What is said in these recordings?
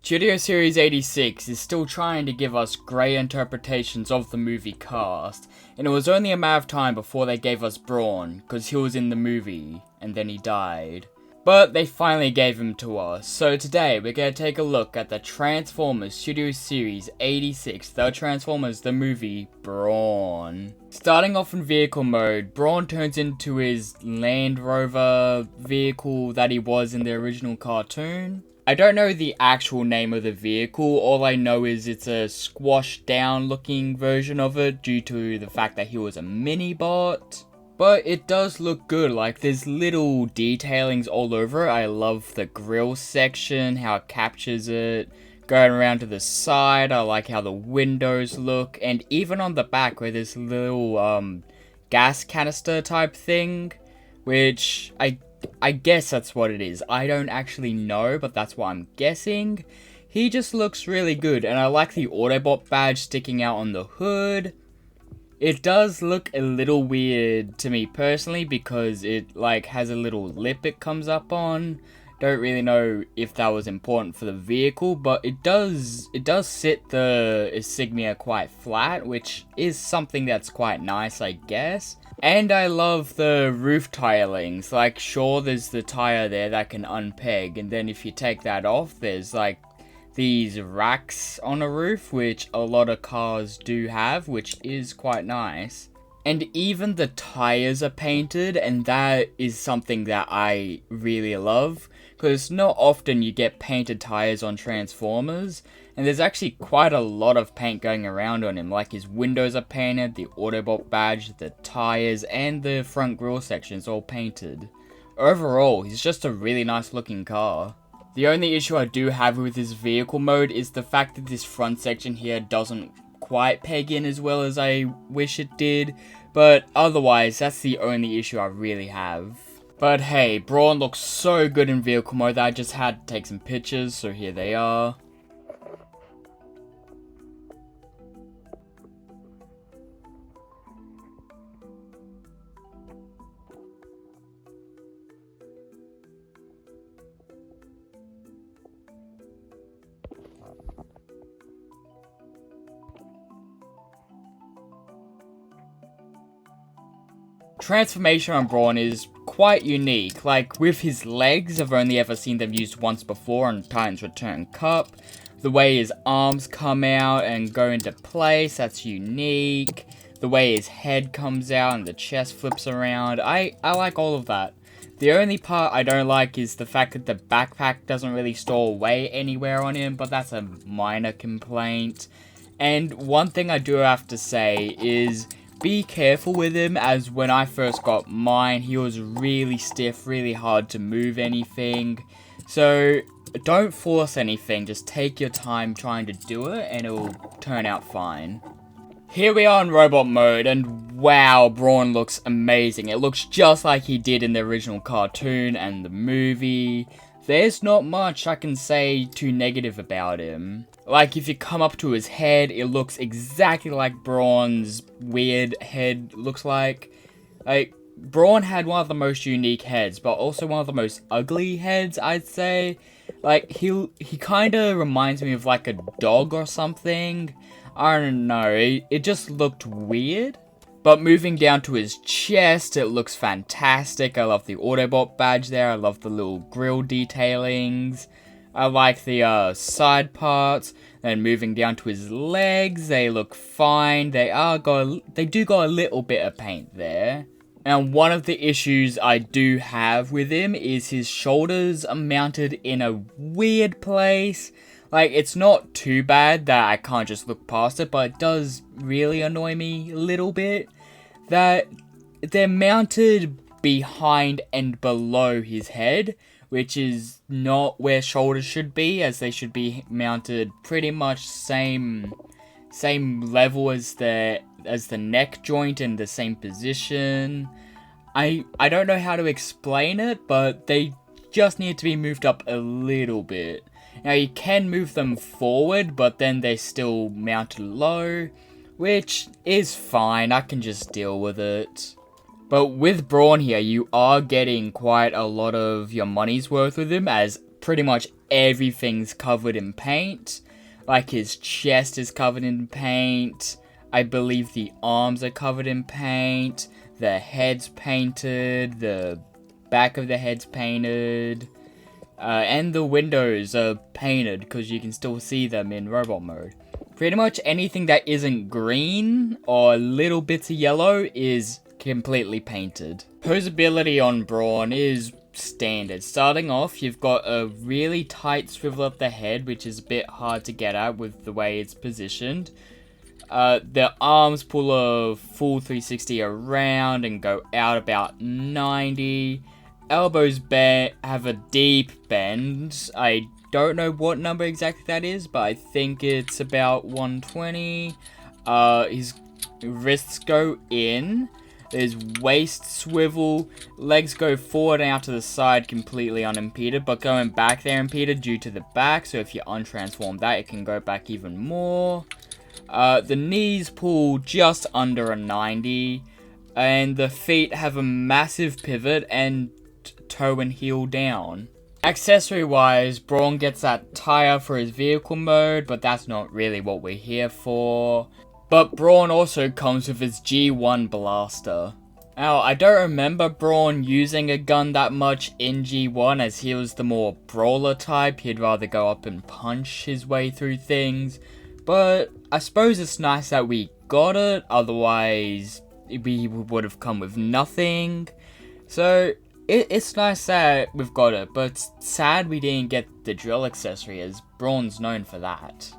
Studio Series 86 is still trying to give us grey interpretations of the movie cast, and it was only a matter of time before they gave us Brawn, because he was in the movie, and then he died. But they finally gave him to us, so today we're going to take a look at the Transformers Studio Series 86, the Transformers the movie Brawn. Starting off in vehicle mode, Brawn turns into his Land Rover vehicle that he was in the original cartoon. I don't know the actual name of the vehicle, all I know is it's a squashed down looking version of it due to the fact that he was a mini-bot. But it does look good, like there's little detailings all over it. I love the grill section, how it captures it. Going around to the side, I like how the windows look. And even on the back where there's a little gas canister type thing, which I guess that's what it is. I don't actually know, but that's what I'm guessing. He just looks really good, and I like the Autobot badge sticking out on the hood. It does look a little weird to me personally because it like has a little lip it comes up on. Don't really know if that was important for the vehicle, but it does sit the insignia quite flat, which is something that's quite nice, I guess. And I love the roof tilings. Like, sure, there's the tire there that can unpeg, and then if you take that off, there's like these racks on a roof, which a lot of cars do have, which is quite nice. And even the tires are painted, and that is something that I really love, because not often you get painted tires on Transformers, and there's actually quite a lot of paint going around on him. Like, his windows are painted, the Autobot badge, the tires, and the front grille section is all painted. Overall, he's just a really nice looking car. The only issue I do have with this vehicle mode is the fact that this front section here doesn't quite peg in as well as I wish it did, but otherwise that's the only issue I really have. But hey, Brawn looks so good in vehicle mode that I just had to take some pictures, so here they are. Transformation on Brawn is quite unique. Like, with his legs, I've only ever seen them used once before on Titan's Return Cup. The way his arms come out and go into place, that's unique. The way his head comes out and the chest flips around, I like all of that. The only part I don't like is the fact that the backpack doesn't really store away anywhere on him, but that's a minor complaint. And one thing I do have to say is, be careful with him, as when I first got mine, he was really stiff, really hard to move anything. So don't force anything, just take your time trying to do it and it'll turn out fine. Here we are in robot mode, and wow, Brawn looks amazing. It looks just like he did in the original cartoon and the movie. There's not much I can say too negative about him. Like, if you come up to his head, it looks exactly like Brawn's weird head looks like. Like, Brawn had one of the most unique heads, but also one of the most ugly heads, I'd say. Like, he kind of reminds me of like a dog or something. I don't know, it just looked weird. But moving down to his chest, it looks fantastic. I love the Autobot badge there. I love the little grill detailings. I like the side parts. And moving down to his legs, they look fine. They do got a little bit of paint there. And one of the issues I do have with him is his shoulders are mounted in a weird place. Like, it's not too bad that I can't just look past it, but it does really annoy me a little bit that they're mounted behind and below his head, which is not where shoulders should be, as they should be mounted pretty much same level as the neck joint in the same position. I don't know how to explain it, but they just need to be moved up a little bit. Now, you can move them forward, but then they're still mounted low, which is fine. I can just deal with it. But with Brawn here, you are getting quite a lot of your money's worth with him, as pretty much everything's covered in paint. Like his chest is covered in paint. I believe the arms are covered in paint. The head's painted. The back of the head's painted. And the windows are painted because you can still see them in robot mode. Pretty much anything that isn't green or little bits of yellow is completely painted. Posability on Brawn is standard. Starting off, you've got a really tight swivel up the head, which is a bit hard to get at with the way it's positioned. The arms pull a full 360 around and go out about 90. Elbows have a deep bend. I don't know what number exactly that is, but I think it's about 120. His wrists go in. There's waist swivel, legs go forward and out to the side completely unimpeded, but going back they're impeded due to the back, so if you untransform that, it can go back even more. The knees pull just under a 90, and the feet have a massive pivot and toe and heel down. Accessory-wise, Brawn gets that tire for his vehicle mode, but that's not really what we're here for. But Brawn also comes with his G1 blaster. Now, I don't remember Brawn using a gun that much in G1, as he was the more brawler type. He'd rather go up and punch his way through things. But I suppose it's nice that we got it, otherwise we would have come with nothing. So it's nice that we've got it, but it's sad we didn't get the drill accessory, as Brawn's known for that.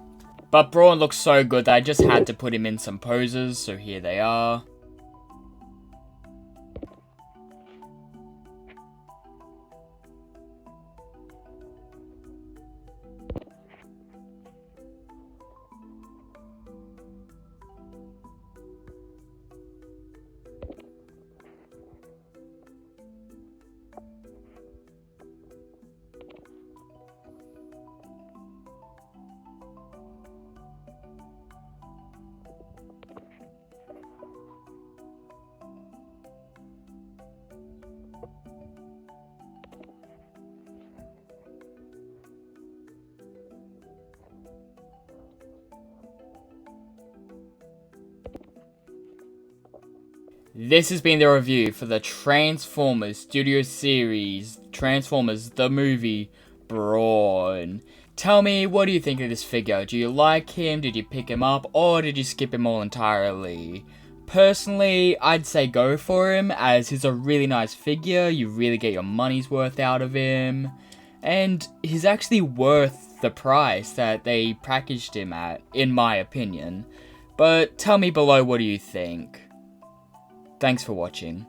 But Brawn looks so good that I just had to put him in some poses, so here they are. This has been the review for the Transformers Studio Series, Transformers the movie, Brawn. Tell me, what do you think of this figure? Do you like him? Did you pick him up? Or did you skip him all entirely? Personally, I'd say go for him, as he's a really nice figure. You really get your money's worth out of him. And he's actually worth the price that they packaged him at, in my opinion. But tell me below, what do you think? Thanks for watching.